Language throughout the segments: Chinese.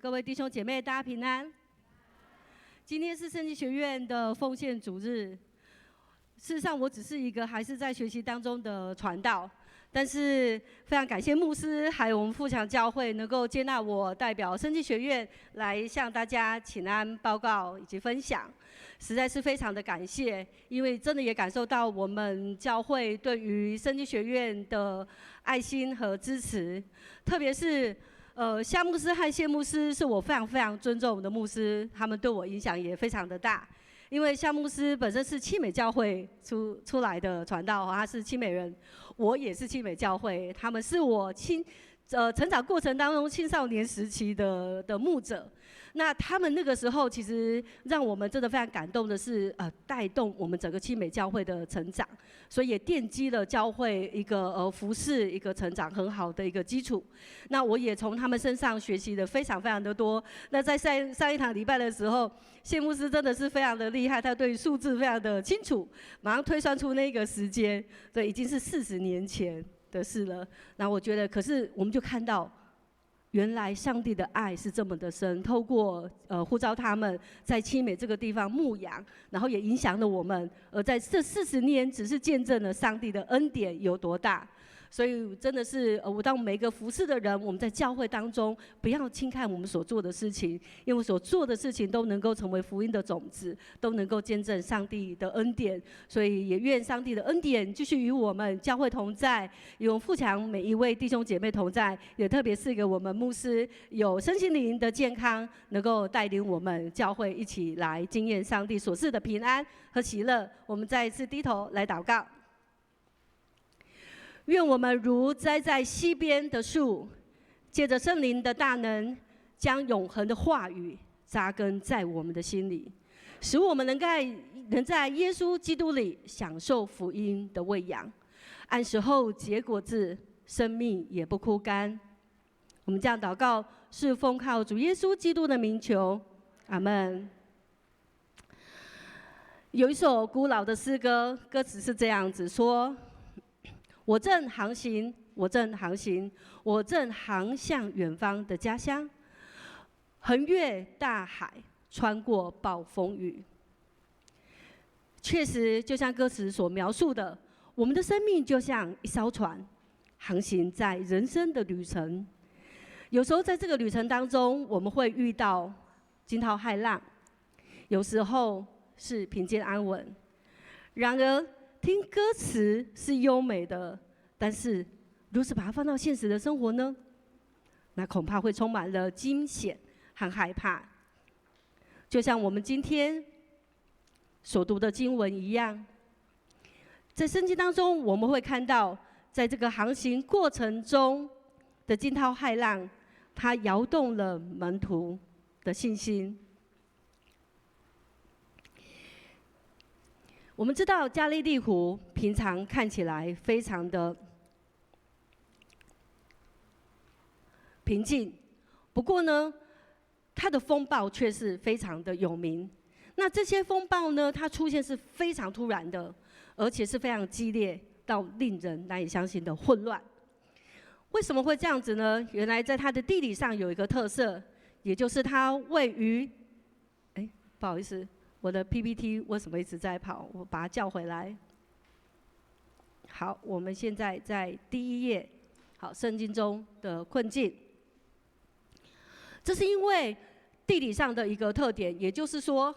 各位弟兄姐妹，大家平安。今天是圣经学院的奉献主日。事实上，我只是一个还是在学习当中的传道，但是非常感谢牧师还有我们富强教会能够接纳我代表圣经学院来向大家请安报告以及分享，实在是非常的感谢，因为真的也感受到我们教会对于圣经学院的爱心和支持，特别是夏牧师和谢牧师是我非常非常尊重的牧师，他们对我影响也非常的大。因为夏牧师本身是青美教会出来的传道，他是青美人，我也是青美教会，他们是我成长过程当中青少年时期的牧者。那他们那个时候其实让我们真的非常感动的是，带动我们整个青美教会的成长，所以也奠基了教会一个服事一个成长很好的一个基础。那我也从他们身上学习的非常非常的多。那在上一堂礼拜的时候，谢牧师真的是非常的厉害，他对数字非常的清楚，马上推算出那个时间，对，已经是40年前的事了。那我觉得，可是我们就看到，原来上帝的爱是这么的深，透过呼召他们在青美这个地方牧养，然后也影响了我们，而在这40年，只是见证了上帝的恩典有多大。所以真的是，我当每一个服侍的人，我们在教会当中不要轻看我们所做的事情，因为所做的事情都能够成为福音的种子，都能够见证上帝的恩典。所以也愿上帝的恩典继续与我们教会同在，与我们富强每一位弟兄姐妹同在，也特别是给我们牧师有身心灵的健康，能够带领我们教会一起来经验上帝所赐的平安和喜乐。我们再一次低头来祷告。愿我们如栽在溪边的树，借着圣灵的大能，将永恒的话语扎根在我们的心里，使我们能在耶稣基督里享受福音的喂养，按时候结果子，生命也不枯干。我们这样祷告，是奉靠主耶稣基督的名求，阿们。有一首古老的诗歌，歌词是这样子说：我正航行，我正航行，我正航向远方的家乡，横越大海，穿过暴风雨。确实，就像歌词所描述的，我们的生命就像一艘船，航行在人生的旅程。有时候在这个旅程当中，我们会遇到惊涛骇浪，有时候是平静安稳。然而，听歌词是优美的，但是如此把它放到现实的生活呢，那恐怕会充满了惊险和害怕。就像我们今天所读的经文一样，在圣经当中，我们会看到，在这个航行过程中的惊涛骇浪，它摇动了门徒的信心。我们知道加利利湖平常看起来非常的平静，不过呢，它的风暴却是非常的有名。那这些风暴呢，它出现是非常突然的，而且是非常激烈到令人难以相信的混乱。为什么会这样子呢？原来在它的地理上有一个特色，也就是它位于……不好意思。我的 PPT 为什么一直在跑？我把它叫回来。好，我们现在在第1页。好，圣经中的困境。这是因为地理上的一个特点，也就是说，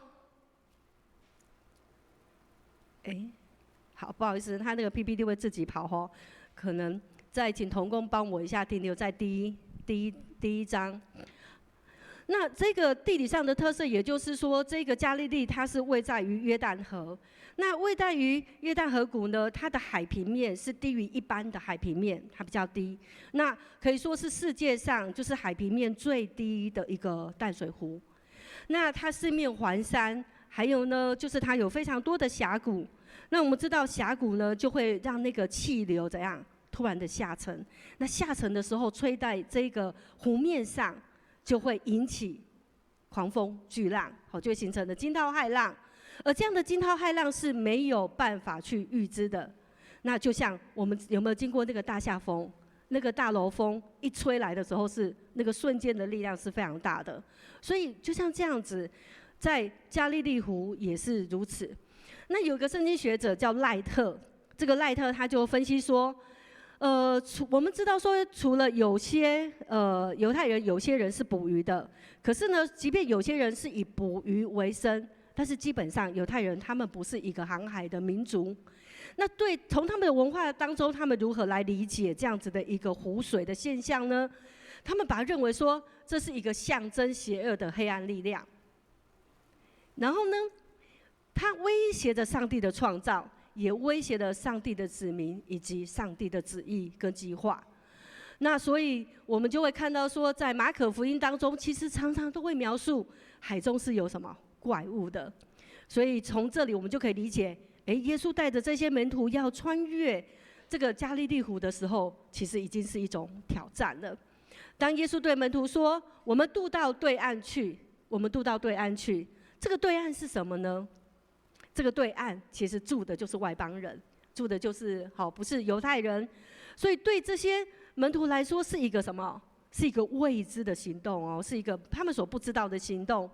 好，不好意思，他那个 PPT 会自己跑吼，可能再请同工帮我一下停留在第一章。那这个地理上的特色，也就是说，这个加利利它是位在于约旦河。那位在于约旦河谷呢，它的海平面是低于一般的海平面，它比较低。那可以说是世界上就是海平面最低的一个淡水湖。那它四面环山，还有呢，就是它有非常多的峡谷。那我们知道峡谷呢，就会让那个气流怎样突然的下沉。那下沉的时候，吹在这个湖面上，就会引起狂风巨浪，就会形成的惊涛骇浪。而这样的惊涛骇浪是没有办法去预知的。那就像我们有没有经过那个大下风？那个大楼风一吹来的时候，是那个瞬间的力量是非常大的。所以就像这样子，在加利利湖也是如此。那有个圣经学者叫赖特，这个赖特他就分析说，我们知道说，除了有些犹太人有些人是捕鱼的，可是呢，即便有些人是以捕鱼为生，但是基本上犹太人他们不是一个航海的民族。那从他们的文化当中，他们如何来理解这样子的一个湖水的现象呢？他们把它认为说，这是一个象征邪恶的黑暗力量。然后呢，它威胁着上帝的创造，也威胁了上帝的子民以及上帝的旨意跟计划。那所以我们就会看到说，在马可福音当中，其实常常都会描述海中是有什么怪物的。所以从这里我们就可以理解，耶稣带着这些门徒要穿越这个加利利湖的时候，其实已经是一种挑战了。当耶稣对门徒说：“我们渡到对岸去，我们渡到对岸去。”这个对岸是什么呢？这个对岸其实住的就是外邦人，住的就是不是犹太人，所以对这些门徒来说是一个什么？是一个未知的行动哦，是一个他们所不知道的行动。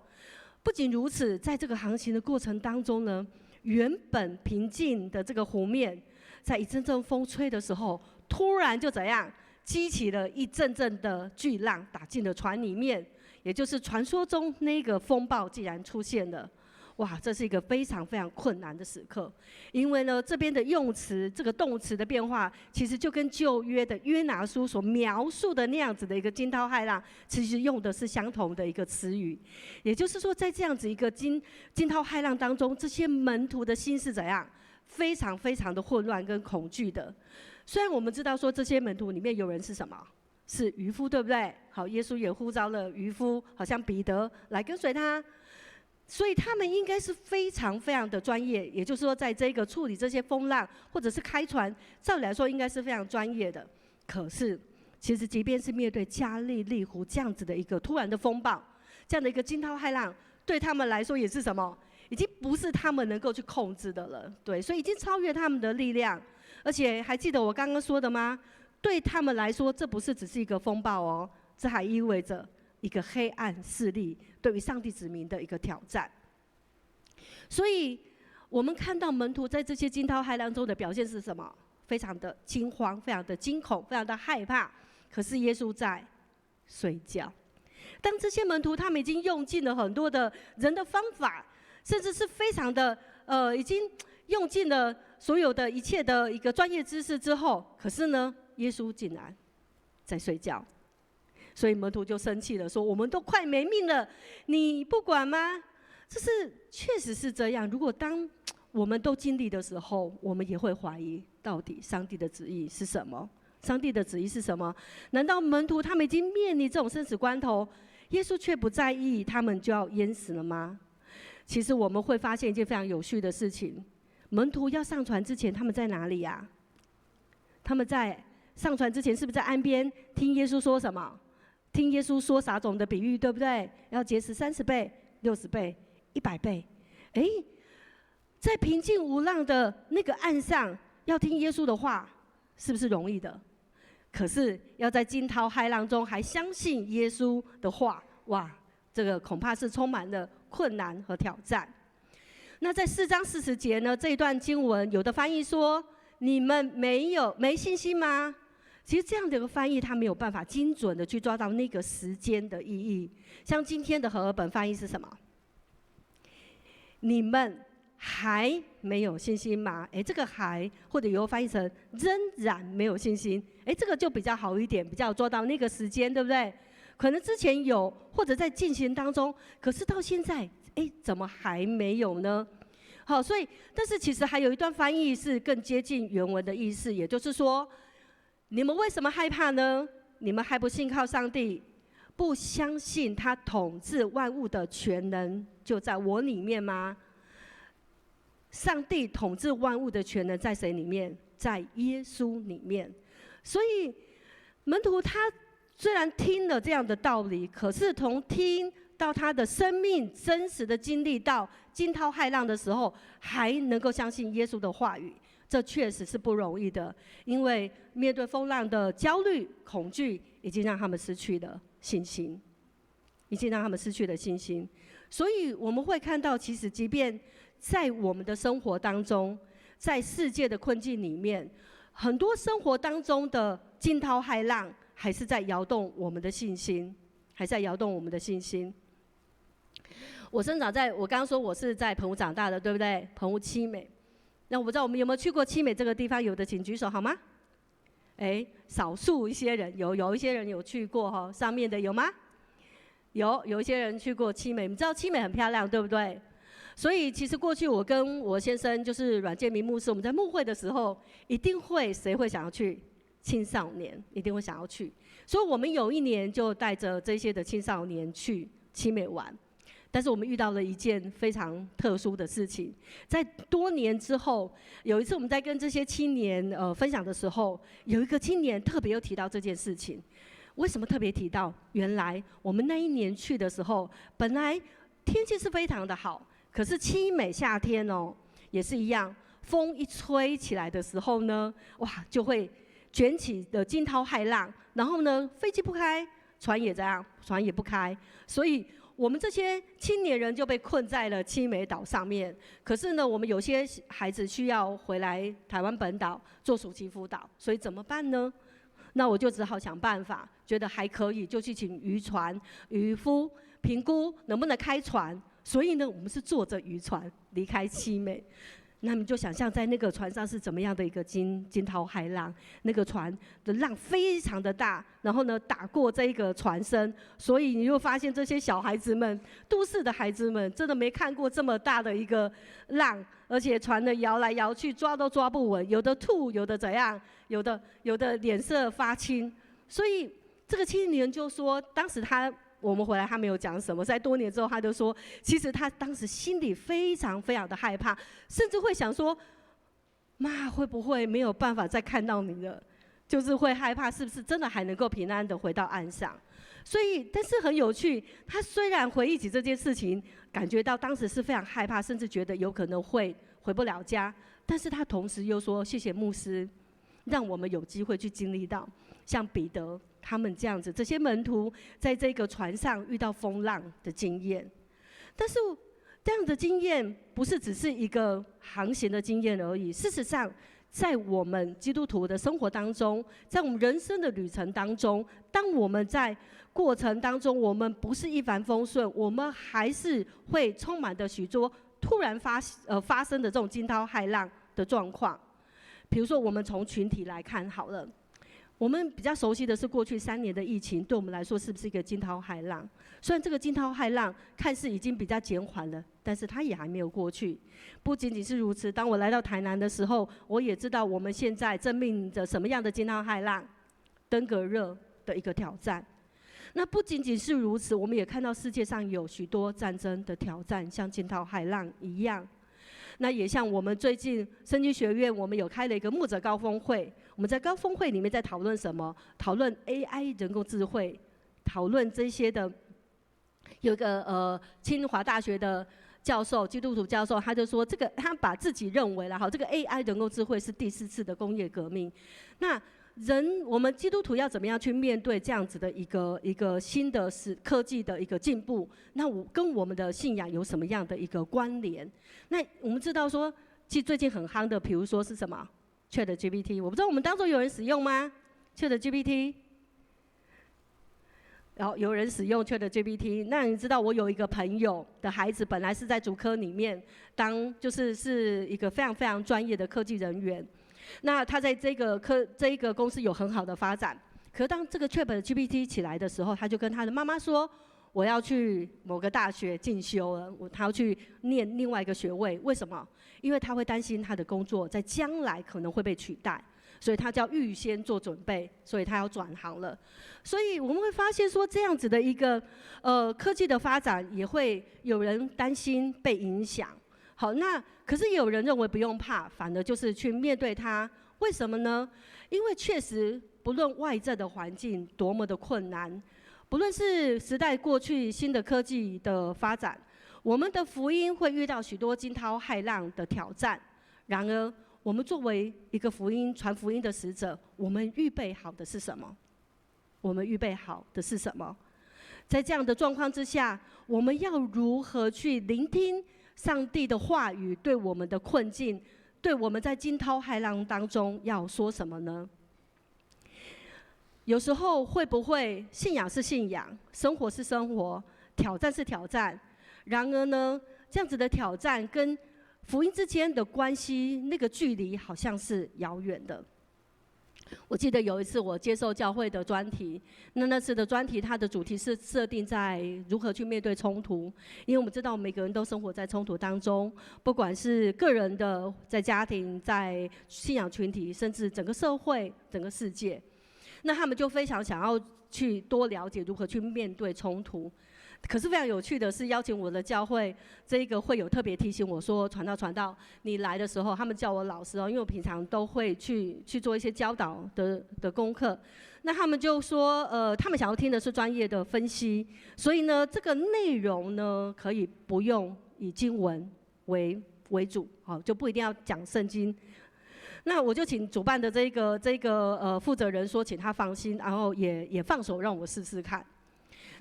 不仅如此，在这个航行的过程当中呢，原本平静的这个湖面，在一阵阵风吹的时候，突然就怎样？激起了一阵阵的巨浪，打进了船里面，也就是传说中那个风暴竟然出现了。哇，这是一个非常非常困难的时刻，因为呢，这边的用词，这个动词的变化，其实就跟旧约的约拿书所描述的那样子的一个惊涛骇浪，其实用的是相同的一个词语。也就是说，在这样子一个惊涛骇浪当中，这些门徒的心是怎样？非常非常的混乱跟恐惧的。虽然我们知道说这些门徒里面有人是什么？是渔夫，对不对？好，耶稣也呼召了渔夫，好像彼得来跟随他。所以他们应该是非常非常的专业，也就是说，在这个处理这些风浪或者是开船，照理来说应该是非常专业的。可是，其实即便是面对加利利湖这样子的一个突然的风暴，这样的一个惊涛骇浪，对他们来说也是什么？已经不是他们能够去控制的了。对，所以已经超越他们的力量。而且还记得我刚刚说的吗？对他们来说，这不是只是一个风暴哦，这还意味着一个黑暗势力对于上帝子民的一个挑战。所以我们看到门徒在这些惊涛骇浪中的表现是什么？非常的惊慌，非常的惊恐，非常的害怕。可是耶稣在睡觉。当这些门徒他们已经用尽了很多的人的方法，甚至是非常的已经用尽了所有的一切的一个专业知识之后，可是呢，耶稣竟然在睡觉。所以门徒就生气了，说：“我们都快没命了，你不管吗？”这是确实是这样。如果当我们都经历的时候，我们也会怀疑，到底上帝的旨意是什么？上帝的旨意是什么？难道门徒他们已经面临这种生死关头，耶稣却不在意，他们就要淹死了吗？其实我们会发现一件非常有趣的事情：门徒要上船之前，他们在哪里呀？他们在上船之前，是不是在岸边听耶稣说什么？听耶稣说撒种的比喻，对不对？要结实30倍、60倍、100倍。在平静无浪的那个岸上，要听耶稣的话，是不是容易的？可是要在惊涛骇浪中还相信耶稣的话，哇，这个恐怕是充满了困难和挑战。那在4章40节呢，这一段经文，有的翻译说：“你们没信心吗？”其实这样的一个翻译，它没有办法精准的去抓到那个时间的意义。像今天的和合本翻译是什么？你们还没有信心吗？这个还或者以后翻译成仍然没有信心，这个就比较好一点，比较抓到那个时间，对不对？可能之前有，或者在进行当中，可是到现在，怎么还没有呢？好，所以，但是其实还有一段翻译是更接近原文的意思，也就是说，你们为什么害怕呢？你们还不信靠上帝，不相信他统治万物的全能就在我里面吗？上帝统治万物的全能在谁里面？在耶稣里面。所以门徒他虽然听了这样的道理，可是从听到他的生命真实的经历到惊涛骇浪的时候，还能够相信耶稣的话语，这确实是不容易的，因为面对风浪的焦虑、恐惧，已经让他们失去了信心，已经让他们失去了信心。所以我们会看到，其实即便在我们的生活当中，在世界的困境里面，很多生活当中的惊涛骇浪，还是在摇动我们的信心，还在摇动我们的信心。我生长在，我刚刚说我是在澎湖长大的，对不对？澎湖七美。那我不知道我们有没有去过七美这个地方，有的请举手好吗？少数一些人有一些人有去过哈，上面的有吗？有一些人去过七美，你知道七美很漂亮，对不对？所以其实过去我跟我先生就是阮建民牧师，我们在牧会的时候，一定会谁会想要去？青少年一定会想要去，所以我们有一年就带着这些的青少年去七美玩。但是我们遇到了一件非常特殊的事情，在多年之后，有一次我们在跟这些青年分享的时候，有一个青年特别又提到这件事情。为什么特别提到？原来我们那一年去的时候，本来天气是非常的好，可是七美夏天哦，也是一样，风一吹起来的时候呢，哇，就会卷起的惊涛骇浪，然后呢，飞机不开，船也这样，船也不开，所以我们这些青年人就被困在了七美岛上面。可是呢，我们有些孩子需要回来台湾本岛做暑期辅导，所以怎么办呢？那我就只好想办法，觉得还可以，就去请渔船、渔夫评估能不能开船。所以呢，我们是坐着渔船离开七美。那你就想象在那个船上是怎么样的一个惊涛骇浪，那个船的浪非常的大，然后呢打过这一个船身，所以你就发现这些小孩子们，都市的孩子们真的没看过这么大的一个浪，而且船呢摇来摇去，抓都抓不稳，有的吐，有的怎样，有的脸色发青，所以这个青年就说，当时我们回来，他没有讲什么。在多年之后，他就说，其实他当时心里非常非常的害怕，甚至会想说，妈会不会没有办法再看到你了？就是会害怕，是不是真的还能够平安的回到岸上？所以，但是很有趣，他虽然回忆起这件事情，感觉到当时是非常害怕，甚至觉得有可能会回不了家，但是他同时又说，谢谢牧师，让我们有机会去经历到像彼得他们这样子，这些门徒在这个船上遇到风浪的经验。但是这样的经验不是只是一个航行的经验而已，事实上在我们基督徒的生活当中，在我们人生的旅程当中，当我们在过程当中，我们不是一帆风顺，我们还是会充满着许多突然发生的这种惊涛骇浪的状况。比如说我们从群体来看好了，我们比较熟悉的是过去3年的疫情，对我们来说是不是一个惊涛骇浪？虽然这个惊涛骇浪看似已经比较减缓了，但是它也还没有过去。不仅仅是如此，当我来到台南的时候，我也知道我们现在正面临着什么样的惊涛骇浪，登革热的一个挑战。那不仅仅是如此，我们也看到世界上有许多战争的挑战，像惊涛骇浪一样。那也像我们最近圣经学院，我们有开了一个牧者高峰会。我们在高峰会里面在讨论什么？讨论 AI 人工智慧，讨论这些的。有一个清华大学的教授，基督徒教授，他就说这个他把自己认为了这个 AI 人工智慧是第4次的工业革命。那我们基督徒要怎么样去面对这样子的一个新的科技的一个进步？那跟我们的信仰有什么样的一个关联？那我们知道说，其实最近很夯的，比如说是什么 ChatGPT， 我不知道我们当中有人使用吗 ？ChatGPT， 然后有人使用 ChatGPT， 那你知道我有一个朋友的孩子，本来是在竹科里面是一个非常非常专业的科技人员。那他在这一个公司有很好的发展，可是当这个 ChatGPT 起来的时候，他就跟他的妈妈说：“我要去某个大学进修了，他要去念另外一个学位。为什么？因为他会担心他的工作在将来可能会被取代，所以他就要预先做准备，所以他要转行了。所以我们会发现说，这样子的一个科技的发展，也会有人担心被影响。好，那可是也有人认为不用怕，反而就是去面对它。为什么呢？因为确实，不论外在的环境多么的困难，不论是时代过去新的科技的发展，我们的福音会遇到许多惊涛骇浪的挑战。然而，我们作为一个传福音的使者，我们预备好的是什么？我们预备好的是什么？在这样的状况之下，我们要如何去聆听上帝的话语对我们的困境，对我们在惊涛骇浪当中要说什么呢？有时候会不会信仰是信仰，生活是生活，挑战是挑战？然而呢，这样子的挑战跟福音之间的关系，那个距离好像是遥远的。我记得有一次我接受教会的专题，那次的专题它的主题是设定在如何去面对冲突，因为我们知道每个人都生活在冲突当中，不管是个人的、在家庭、在信仰群体，甚至整个社会、整个世界，那他们就非常想要去多了解如何去面对冲突。可是非常有趣的是，邀请我的教会这一个会有特别提醒我说，传道，你来的时候，他们叫我老师哦，因为我平常都会去做一些教导的功课。那他们就说，他们想要听的是专业的分析，所以呢，这个内容呢，可以不用以经文为主，好，就不一定要讲圣经。那我就请主办的这个负责人说，请他放心，然后也放手让我试试看。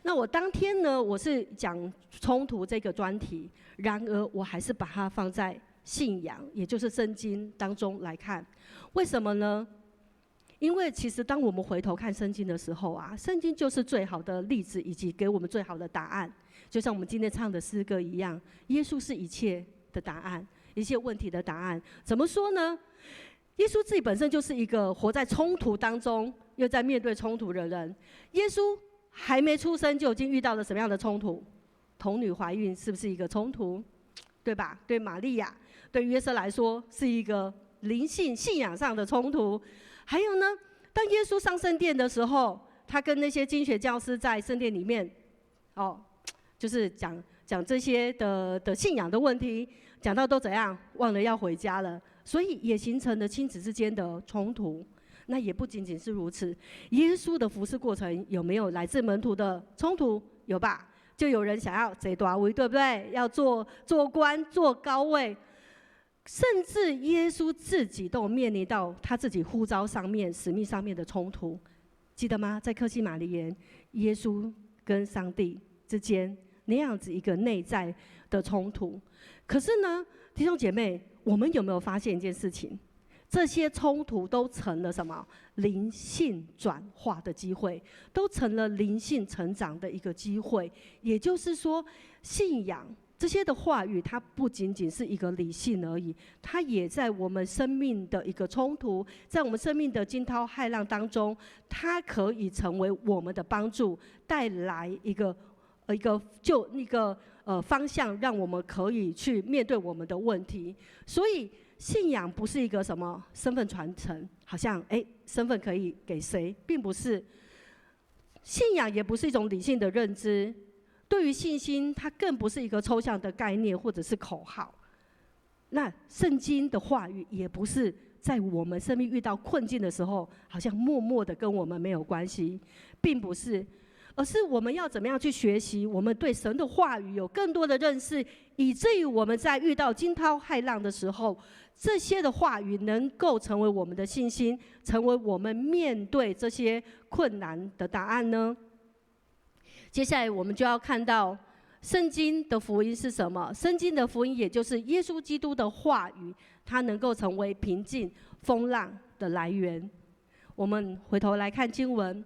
那我当天呢，我是讲冲突这个专题，然而我还是把它放在信仰，也就是圣经当中来看。为什么呢？因为其实当我们回头看圣经的时候啊，圣经就是最好的例子，以及给我们最好的答案。就像我们今天唱的诗歌一样，耶稣是一切的答案，一切问题的答案。怎么说呢？耶稣自己本身就是一个活在冲突当中，又在面对冲突的人。耶稣还没出生就已经遇到了什么样的冲突？童女怀孕是不是一个冲突？对吧？对玛利亚、对约瑟来说是一个灵性信仰上的冲突。还有呢，当耶稣上圣殿的时候，他跟那些经学教师在圣殿里面，就是讲这些的信仰的问题，讲到都怎样，忘了要回家了，所以也形成了亲子之间的冲突。那也不仅仅是如此，耶稣的服事过程有没有来自门徒的冲突？有吧？就有人想要坐大位，对不对？要做官、做高位，甚至耶稣自己都有面临到他自己呼召上面、使命上面的冲突，记得吗？在客西马尼园，耶稣跟上帝之间那样子一个内在的冲突。可是呢，弟兄姐妹，我们有没有发现一件事情？这些冲突都成了什么？灵性转化的机会，都成了灵性成长的一个机会。也就是说，信仰这些的话语，它不仅仅是一个理性而已，它也在我们生命的一个冲突，在我们生命的惊涛骇浪当中，它可以成为我们的帮助，带来一个方向，让我们可以去面对我们的问题。所以信仰不是一个什么身份传承，好像身份可以给谁，并不是。信仰也不是一种理性的认知，对于信心，它更不是一个抽象的概念或者是口号。那圣经的话语也不是在我们生命遇到困境的时候，好像默默的跟我们没有关系，并不是。而是我们要怎么样去学习，我们对神的话语有更多的认识，以至于我们在遇到惊涛骇浪的时候，这些的话语能够成为我们的信心，成为我们面对这些困难的答案呢？接下来我们就要看到圣经的福音是什么？圣经的福音也就是耶稣基督的话语，它能够成为平静风浪的来源。我们回头来看经文，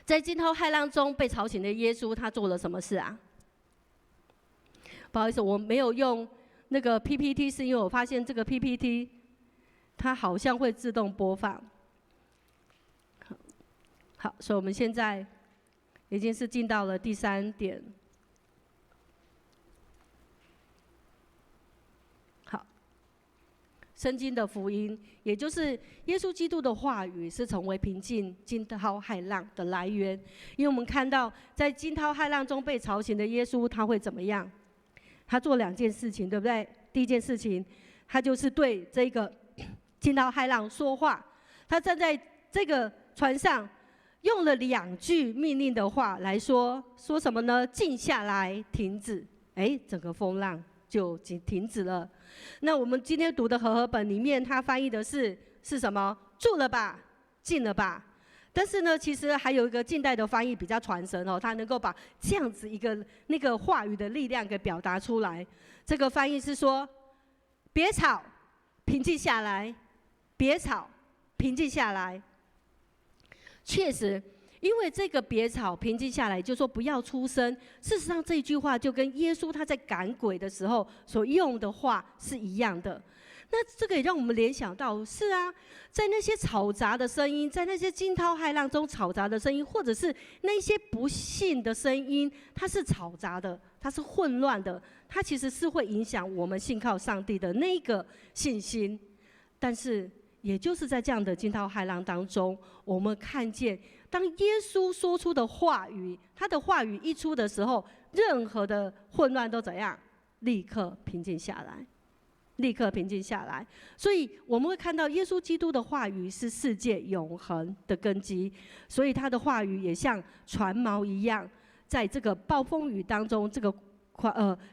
在惊涛骇浪中被吵醒的耶稣，他做了什么事啊？不好意思，我没有用那个 PPT， 是因为我发现这个 PPT 它好像会自动播放。好，所以我们现在已经是进到了第3点。好，圣经的福音，也就是耶稣基督的话语，是成为平静惊涛骇浪的来源。因为我们看到，在惊涛骇浪中被吵醒的耶稣，他会怎么样？他做2件事情，对不对？第一件事情，他就是对这个惊涛骇浪说话。他站在这个船上，用了2句命令的话来说什么呢？静下来，停止。整个风浪就停止了。那我们今天读的和合本里面，它翻译的是什么？住了吧，静了吧。但是呢，其实还有一个近代的翻译比较传神哦，它能够把这样子一个那个话语的力量给表达出来。这个翻译是说：别吵，平静下来；别吵，平静下来。确实，因为这个别吵，平静下来，就说不要出声。事实上，这一句话就跟耶稣他在赶鬼的时候所用的话是一样的。那这个也让我们联想到，是啊，在那些吵杂的声音，在那些惊涛骇浪中吵杂的声音，或者是那些不幸的声音，它是吵杂的，它是混乱的，它其实是会影响我们信靠上帝的那个信心。但是，也就是在这样的惊涛骇浪当中，我们看见，当耶稣说出的话语，他的话语一出的时候，任何的混乱都怎样？立刻平静下来。立刻平静下来，所以我们会看到耶稣基督的话语是世界永恒的根基，所以他的话语也像船锚一样，在这个暴风雨当中，这个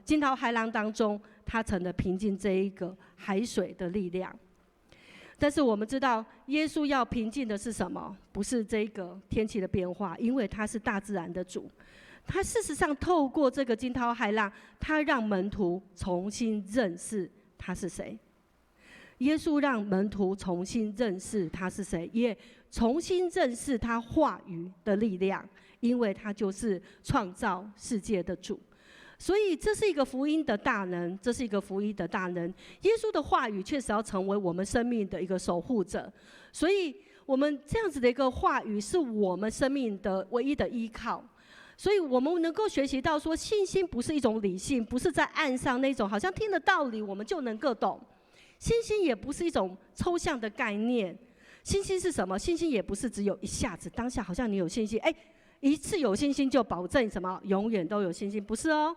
惊涛骇浪当中，它成了平静这一个海水的力量。但是我们知道，耶稣要平静的是什么？不是这个天气的变化，因为他是大自然的主。他事实上透过这个惊涛骇浪，他让门徒重新认识他是谁？耶稣让门徒重新认识他是谁，也重新认识他话语的力量，因为他就是创造世界的主。所以这是一个福音的大能，这是一个福音的大能。耶稣的话语确实要成为我们生命的一个守护者，所以我们这样子的一个话语是我们生命的唯一的依靠。所以我们能够学习到说，信心不是一种理性，不是在岸上那种好像听了道理我们就能够懂。信心也不是一种抽象的概念。信心是什么？信心也不是只有一下子当下好像你有信心，一次有信心就保证什么永远都有信心，不是哦。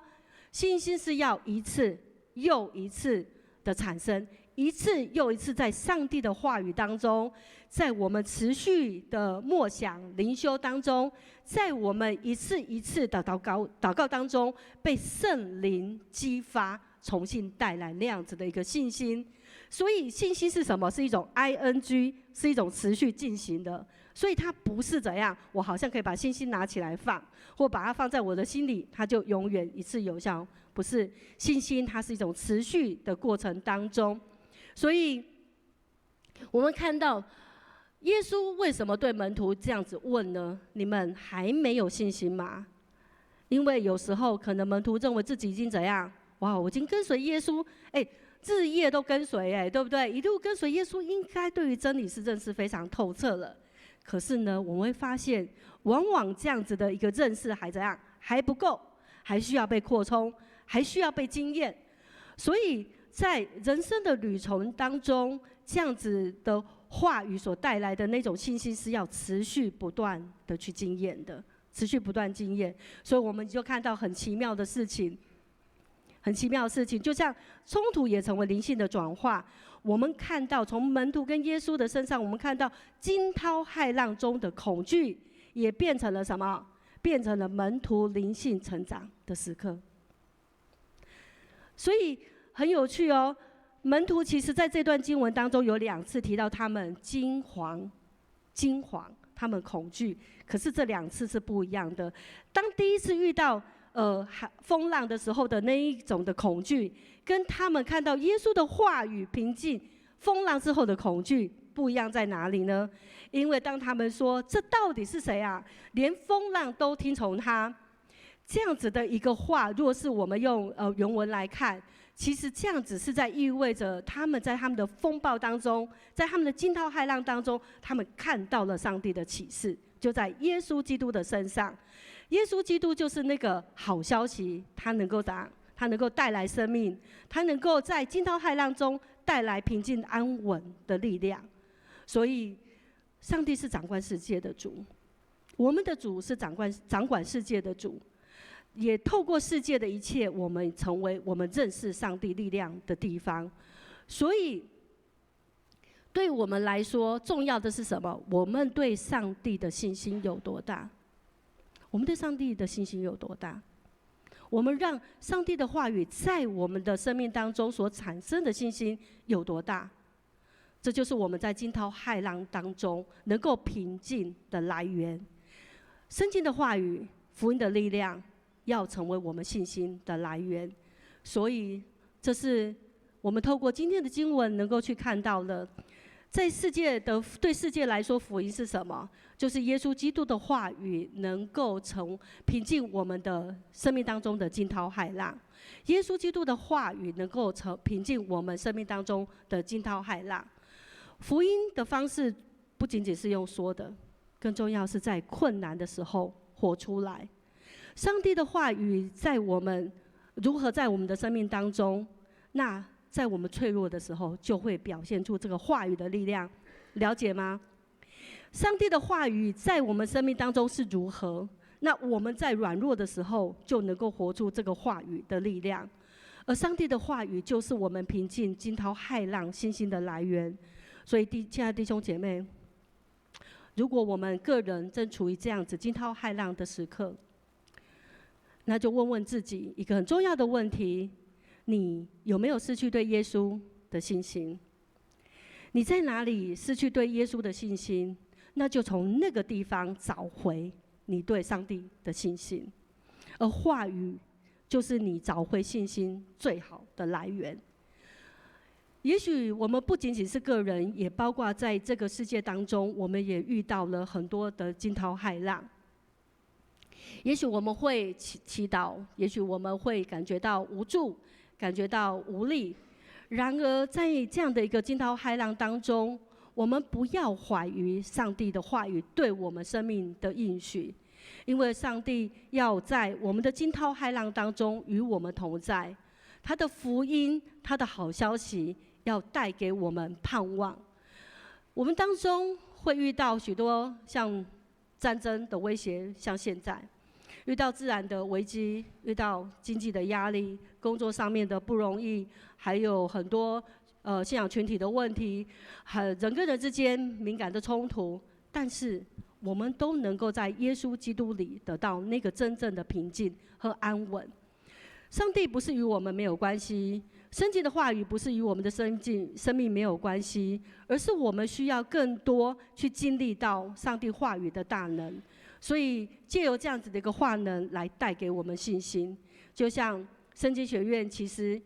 信心是要一次又一次的产生，一次又一次在上帝的话语当中，在我们持续的默想灵修当中，在我们一次一次的祷告当中，被圣灵激发，重新带来那样子的一个信心。所以信心是什么？是一种 ing， 是一种持续进行的。所以它不是怎样，我好像可以把信心拿起来放，或把它放在我的心里，它就永远一次有效。不是，信心它是一种持续的过程当中。所以我们看到耶稣为什么对门徒这样子问呢？你们还没有信心吗？因为有时候可能门徒认为自己已经怎样，哇，我已经跟随耶稣，日夜都跟随，对不对？一路跟随耶稣，应该对于真理是认识非常透彻了。可是呢，我们会发现，往往这样子的一个认识还怎样，还不够，还需要被扩充，还需要被经验。所以在人生的旅程当中，这样子的话语所带来的那种信心，是要持续不断的去经验的，持续不断经验。所以我们就看到很奇妙的事情。很奇妙的事情，就像冲突也成为灵性的转化。我们看到从门徒跟耶稣的身上，我们看到惊涛骇浪中的恐惧，也变成了什么？变成了门徒灵性成长的时刻。所以很有趣哦，门徒其实在这段经文当中有2次提到他们惊惶，他们恐惧。可是这2次是不一样的。当第一次遇到风浪的时候的那一种的恐惧，跟他们看到耶稣的话语平静风浪之后的恐惧不一样在哪里呢？因为当他们说这到底是谁啊？连风浪都听从他，这样子的一个话，若是我们用原文来看，其实这样子是在意味着他们在他们的风暴当中，在他们的惊涛骇浪当中，他们看到了上帝的启示，就在耶稣基督的身上。耶稣基督就是那个好消息，他能够带来生命，他能够在惊涛骇浪中带来平静安稳的力量。所以上帝是掌管世界的主，我们的主是掌管世界的主，也透过世界的一切，我们成为我们认识上帝力量的地方。所以对我们来说，重要的是什么？我们对上帝的信心有多大？我们对上帝的信心有多大？我们让上帝的话语在我们的生命当中所产生的信心有多大？这就是我们在惊涛骇浪当中能够平静的来源。圣经的话语、福音的力量，要成为我们信心的来源。所以，这是我们透过今天的经文能够去看到的。在对世界来说，福音是什么？就是耶稣基督的话语能够平静我们的生命当中的惊涛骇浪。耶稣基督的话语能够平静我们生命当中的惊涛骇浪。福音的方式不仅仅是用说的，更重要是在困难的时候活出来。上帝的话语如何在我们的生命当中，那在我们脆弱的时候，就会表现出这个话语的力量，了解吗？上帝的话语在我们生命当中是如何，那我们在软弱的时候，就能够活出这个话语的力量。而上帝的话语就是我们平静惊涛骇浪信心的来源。所以，亲爱的弟兄姐妹，如果我们个人正处于这样子惊涛骇浪的时刻，那就问问自己一个很重要的问题：你有没有失去对耶稣的信心？你在哪里失去对耶稣的信心？那就从那个地方找回你对上帝的信心。而话语就是你找回信心最好的来源。也许我们不仅仅是个人，也包括在这个世界当中，我们也遇到了很多的惊涛骇浪。也许我们会祈祷，也许我们会感觉到无助，感觉到无力。然而，在这样的一个惊涛骇浪当中，我们不要怀疑上帝的话语对我们生命的应许，因为上帝要在我们的惊涛骇浪当中与我们同在。他的福音，他的好消息，要带给我们盼望。我们当中会遇到许多像战争的威胁，像现在遇到自然的危机，遇到经济的压力，工作上面的不容易，还有很多信仰群体的问题，人跟人之间敏感的冲突。但是我们都能够在耶稣基督里得到那个真正的平静和安稳。上帝不是与我们没有关系，圣经的话语不是与我们的生命没有关系，而是我们需要更多去经历到上帝话语的大能。所以藉由这样子的一个话能来带给我们信心。就像圣经学院，其实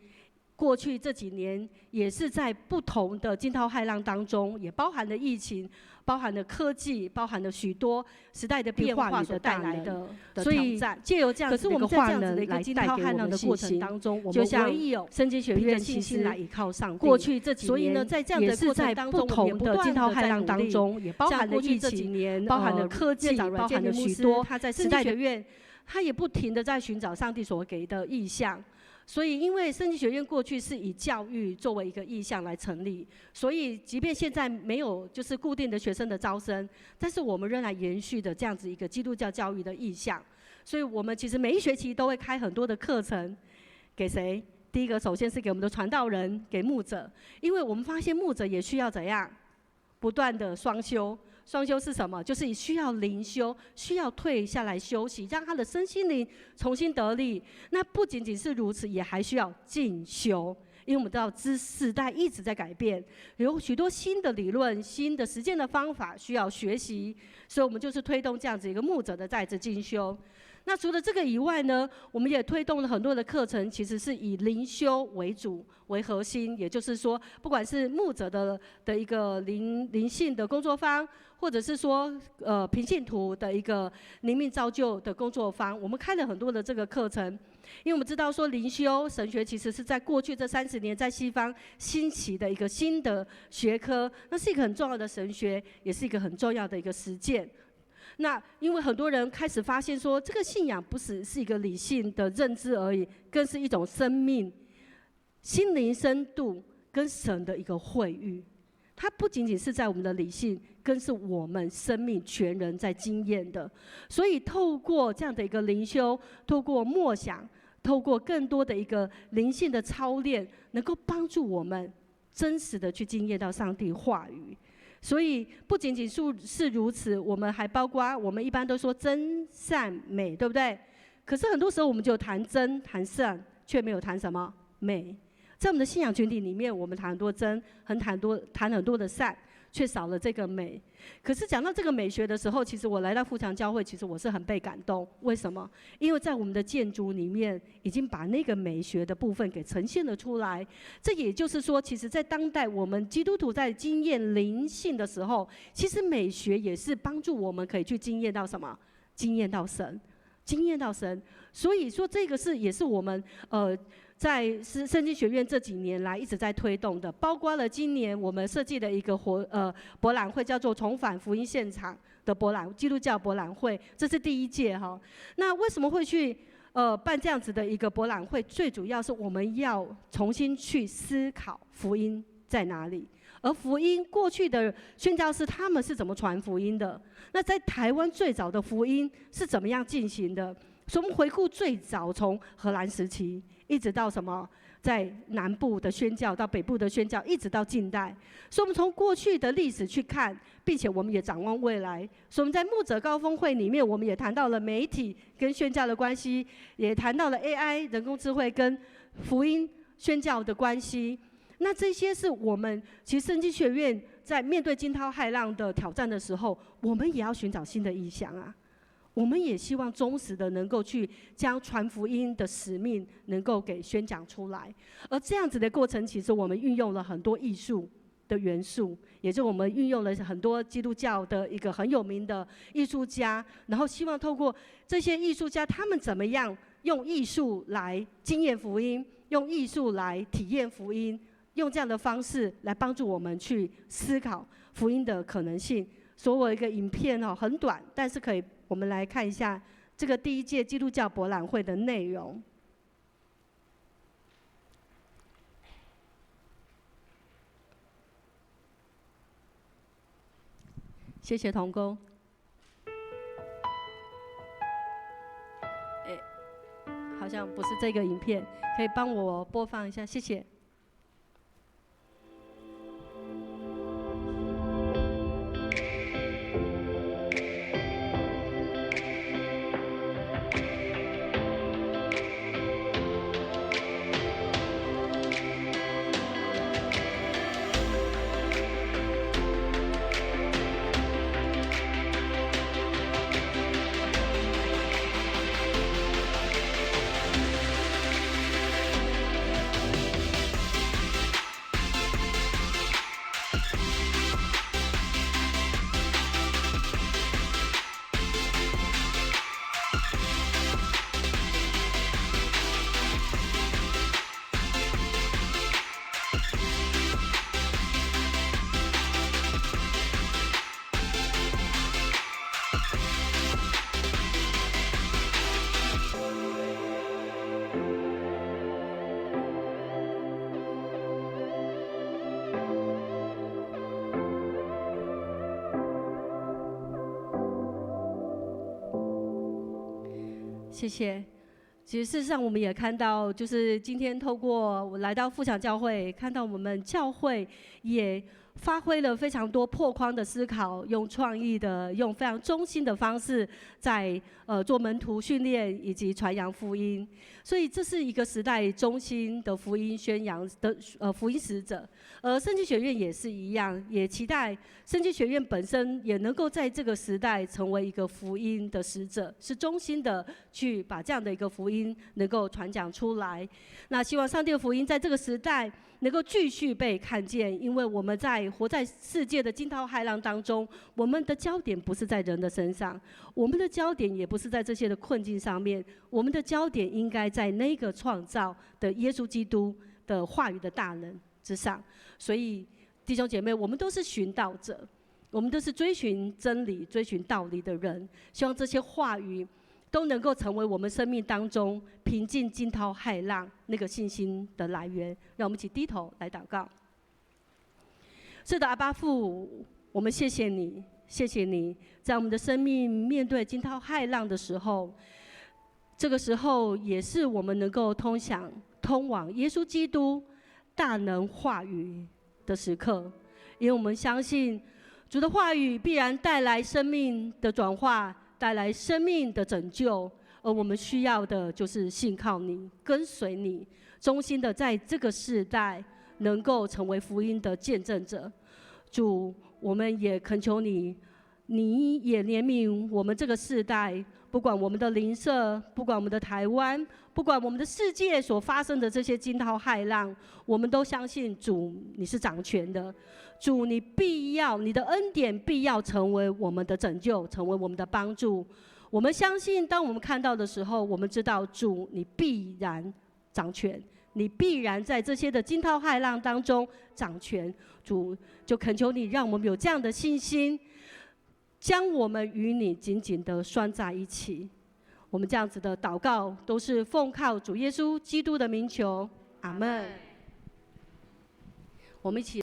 过去这几年也是在不同的惊涛骇浪当中，也包含了疫情，包含了科技，包含了许多时代的变化所带来的挑战。借由这样子的一个话能来带给我们的过程当中，我们唯有圣经学院其实来依靠上帝。过去这几年，所以呢，在这样的过程当中，不同的惊涛骇浪当中，也包含了疫情，包含了科技，包含了许多他在圣经学院，他也不停的在寻找上帝所给的意象。所以，因为圣经学院过去是以教育作为一个意向来成立，所以即便现在没有就是固定的学生的招生，但是我们仍然延续的这样子一个基督教教育的意向。所以我们其实每一学期都会开很多的课程，给谁？第一个，首先是给我们的传道人，给牧者，因为我们发现牧者也需要怎样？不断的双修。双修是什么？就是需要灵修，需要退下来休息，让他的身心灵重新得力。那不仅仅是如此，也还需要进修，因为我们知道时代一直在改变，有许多新的理论、新的实践的方法需要学习，所以我们就是推动这样子一个牧者的在职进修。那除了这个以外呢，我们也推动了很多的课程，其实是以灵修为主为核心，也就是说，不管是牧者的一个灵性的工作坊，或者是说平信徒的一个灵命造就的工作坊，我们开了很多的这个课程。因为我们知道说灵修神学其实是在过去这30年在西方兴起的一个新的学科，那是一个很重要的神学，也是一个很重要的一个实践。那因为很多人开始发现说，这个信仰不只是一个理性的认知而已，更是一种生命、心灵深度跟神的一个会遇。它不仅仅是在我们的理性，更是我们生命全人在经验的。所以透过这样的一个灵修，透过默想，透过更多的一个灵性的操练，能够帮助我们真实的去经验到上帝话语。所以不仅仅是如此，我们还包括我们一般都说真善美，对不对？可是很多时候我们就谈真谈善，却没有谈什么美。在我们的信仰群体里面，我们谈很多真，谈很多的善，却少了这个美。可是讲到这个美学的时候，其实我来到富强教会，其实我是很被感动。为什么？因为在我们的建筑里面，已经把那个美学的部分给呈现了出来。这也就是说，其实在当代我们基督徒在经验灵性的时候，其实美学也是帮助我们可以去经验到什么？经验到神，经验到神。所以说，这个也是我们在圣经学院这几年来一直在推动的，包括了今年我们设计的一个博览会，叫做重返福音现场的基督教博览会，这是第1届哈。那为什么会去办这样子的一个博览会？最主要是我们要重新去思考福音在哪里，而福音过去的宣教士他们是怎么传福音的？那在台湾最早的福音是怎么样进行的？所以我们回顾最早从荷兰时期，一直到什么，在南部的宣教到北部的宣教，一直到近代。所以我们从过去的历史去看，并且我们也展望未来。所以我们在牧者高峰会里面，我们也谈到了媒体跟宣教的关系，也谈到了 AI 人工智慧跟福音宣教的关系。那这些是我们其实圣经学院在面对惊涛骇浪的挑战的时候，我们也要寻找新的意象啊。我们也希望忠实的能够去将传福音的使命能够给宣讲出来，而这样子的过程，其实我们运用了很多艺术的元素，也就是我们运用了很多基督教的一个很有名的艺术家，然后希望透过这些艺术家，他们怎么样用艺术来经验福音，用艺术来体验福音，用这样的方式来帮助我们去思考福音的可能性。所以我有一个影片很短，但是可以我们来看一下这个第1届基督教博览会的内容。谢谢同工。好像不是这个影片，可以帮我播放一下，谢谢。谢谢。其实事实上，我们也看到，就是今天透过我来到富强教会，看到我们教会也发挥了非常多破框的思考，用创意的、用非常中心的方式，在做门徒训练以及传扬福音。所以这是一个时代中心的福音宣扬的福音使者。而圣经学院也是一样，也期待圣经学院本身也能够在这个时代成为一个福音的使者，是中心的去把这样的一个福音能够传讲出来。那希望上帝的福音在这个时代能够继续被看见，因为我们活在世界的惊涛骇浪当中，我们的焦点不是在人的身上，我们的焦点也不是在这些的困境上面，我们的焦点应该在那个创造的耶稣基督的话语的大能之上。所以弟兄姐妹，我们都是寻道者，我们都是追寻真理、追寻道理的人，希望这些话语都能够成为我们生命当中平静惊涛骇浪那个信心的来源。让我们一起低头来祷告。是的，阿爸父，我们谢谢你，谢谢你在我们的生命面对惊涛骇浪的时候，这个时候也是我们能够通往耶稣基督大能话语的时刻，因为我们相信主的话语必然带来生命的转化，带来生命的拯救。而我们需要的就是信靠你，跟随你，衷心的在这个世代能够成为福音的见证者。主，我们也恳求你，你也怜悯我们这个世代，不管我们的邻舍，不管我们的台湾，不管我们的世界所发生的这些惊涛骇浪，我们都相信主你是掌权的。主，你的恩典必要成为我们的拯救，成为我们的帮助。我们相信，当我们看到的时候，我们知道主你必然掌权，你必然在这些的惊涛骇浪当中掌权。主，就恳求你，让我们有这样的信心，将我们与你紧紧的拴在一起。我们这样子的祷告，都是奉靠主耶稣基督的名求，阿们。我们一起。